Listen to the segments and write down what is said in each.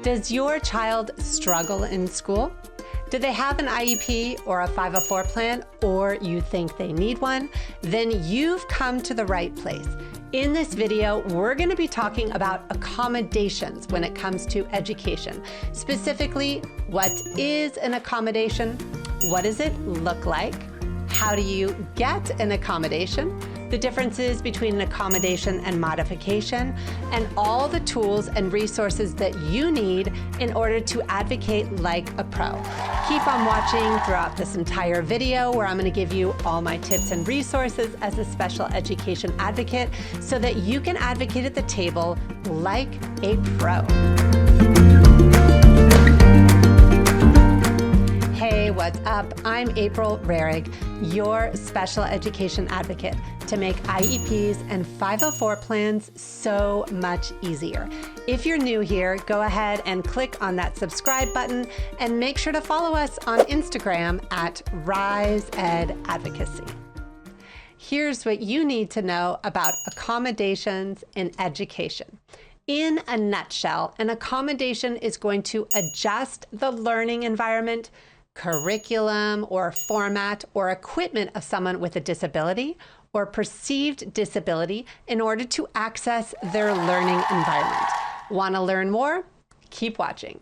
Does your child struggle in school? Do they have an IEP or a 504 plan, or you think they need one? Then you've come to the right place. In this video, we're going to be talking about accommodations when it comes to education. Specifically, what is an accommodation? What does it look like? How do you get an accommodation? The differences between an accommodation and modification, and all the tools and resources that you need in order to advocate like a pro. Keep on watching throughout this entire video, where I'm going to give you all my tips and resources as a special education advocate so that you can advocate at the table like a pro. Hey, what's up? I'm April Rarig, your special education advocate, to make IEPs and 504 plans so much easier. If you're new here, go ahead and click on that subscribe button and make sure to follow us on Instagram at RiseEdAdvocacy. Here's what you need to know about accommodations in education. In a nutshell, an accommodation is going to adjust the learning environment, curriculum or format or equipment of someone with a disability or perceived disability in order to access their learning environment. Want to learn more? Keep watching.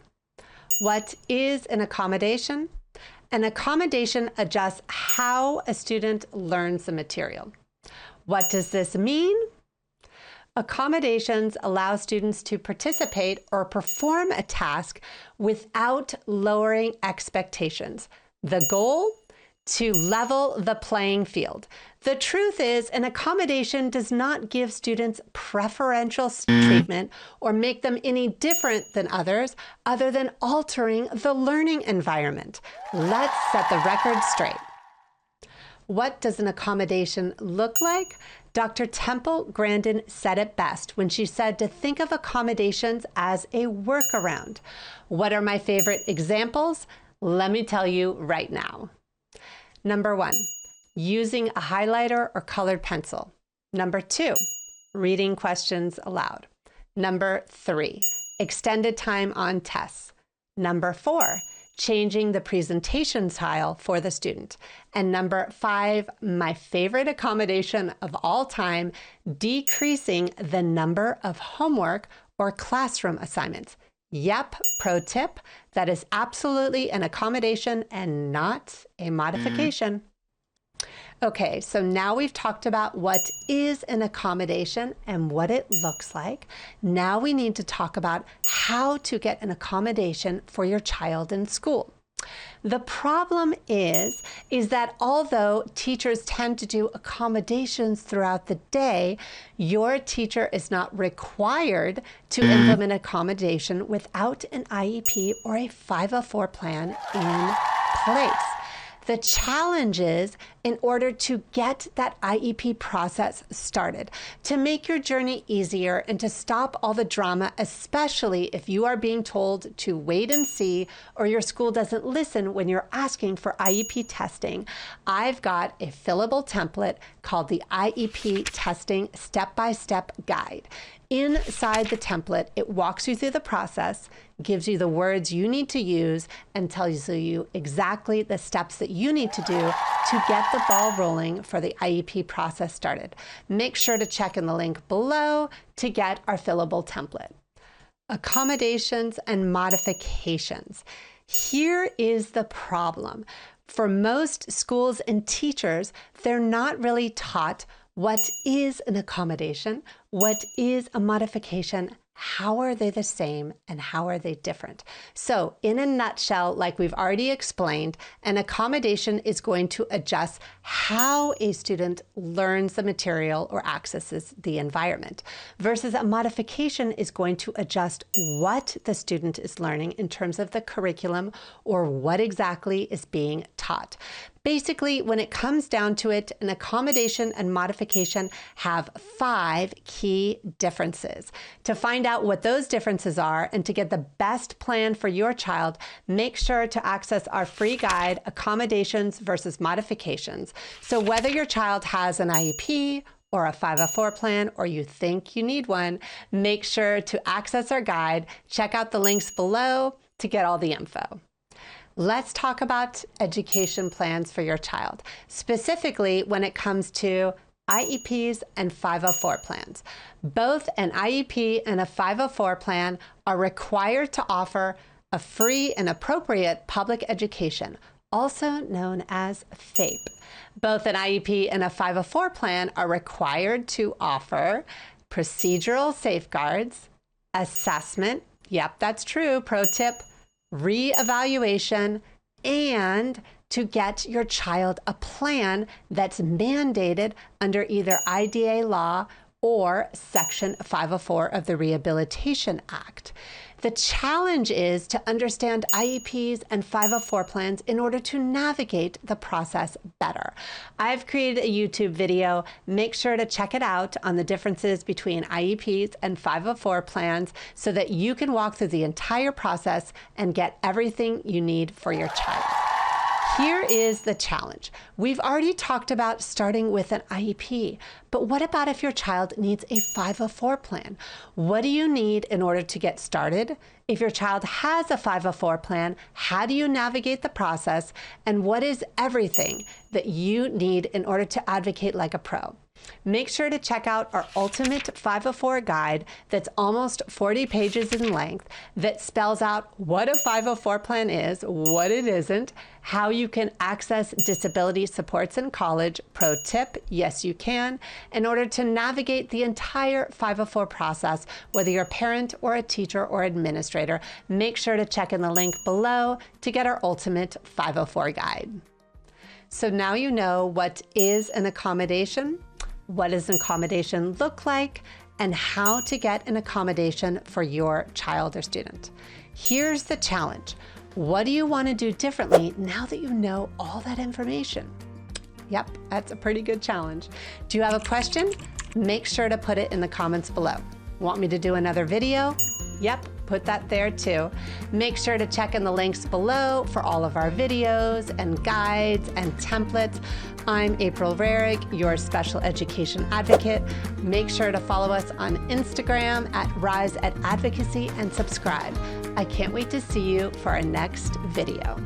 What is an accommodation? An accommodation adjusts how a student learns the material. What does this mean? Accommodations allow students to participate or perform a task without lowering expectations. The goal? To level the playing field. The truth is, an accommodation does not give students preferential treatment or make them any different than others, other than altering the learning environment. Let's set the record straight. What does an accommodation look like? Dr. Temple Grandin said it best when she said to think of accommodations as a workaround. What are my favorite examples? Let me tell you right now. Number 1, using a highlighter or colored pencil. Number 2, reading questions aloud. Number 3, extended time on tests. Number 4, changing the presentation style for the student. And number 5, my favorite accommodation of all time, decreasing the number of homework or classroom assignments. Yep, pro tip, that is absolutely an accommodation and not a modification. Okay, so now we've talked about what is an accommodation and what it looks like. Now we need to talk about how to get an accommodation for your child in school. The problem is that although teachers tend to do accommodations throughout the day, your teacher is not required to implement accommodation without an IEP or a 504 plan in place. The challenge is, in order to get that IEP process started, to make your journey easier and to stop all the drama, especially if you are being told to wait and see or your school doesn't listen when you're asking for IEP testing, I've got a fillable template called the IEP Testing Step-by-Step Guide. Inside the template, it walks you through the process, gives you the words you need to use, and tells you exactly the steps that you need to do to get the ball rolling for the IEP process started. Make sure to check in the link below to get our fillable template. Accommodations and modifications. Here is the problem. For most schools and teachers, they're not really taught what is an accommodation, what is a modification, how are they the same, and how are they different? So in a nutshell, like we've already explained, an accommodation is going to adjust how a student learns the material or accesses the environment, versus a modification is going to adjust what the student is learning in terms of the curriculum or what exactly is being taught. Basically, when it comes down to it, an accommodation and modification have 5 key differences. To find out what those differences are and to get the best plan for your child, make sure to access our free guide, Accommodations versus Modifications. So whether your child has an IEP or a 504 plan, or you think you need one, make sure to access our guide. Check out the links below to get all the info. Let's talk about education plans for your child, specifically when it comes to IEPs and 504 plans. Both an IEP and a 504 plan are required to offer a free and appropriate public education, also known as FAPE. Both an IEP and a 504 plan are required to offer procedural safeguards, assessment, yep, that's true, pro tip, reevaluation, and to get your child a plan that's mandated under either IDA law or Section 504 of the Rehabilitation Act. The challenge is to understand IEPs and 504 plans in order to navigate the process better. I've created a YouTube video. Make sure to check it out on the differences between IEPs and 504 plans so that you can walk through the entire process and get everything you need for your child. Here is the challenge. We've already talked about starting with an IEP, but what about if your child needs a 504 plan? What do you need in order to get started? If your child has a 504 plan, how do you navigate the process? And what is everything that you need in order to advocate like a pro? Make sure to check out our Ultimate 504 guide that's almost 40 pages in length that spells out what a 504 plan is, what it isn't, how you can access disability supports in college, pro tip, yes you can, in order to navigate the entire 504 process, whether you're a parent or a teacher or administrator. Make sure to check in the link below to get our Ultimate 504 guide. So now you know what is an accommodation, what does an accommodation look like, and how to get an accommodation for your child or student. Here's the challenge. What do you want to do differently now that you know all that information? Yep, that's a pretty good challenge. Do you have a question? Make sure to put it in the comments below. Want me to do another video? Yep, put that there too. Make sure to check in the links below for all of our videos and guides and templates. I'm April Rarig, your special education advocate. Make sure to follow us on Instagram at Rise at Advocacy and subscribe. I can't wait to see you for our next video.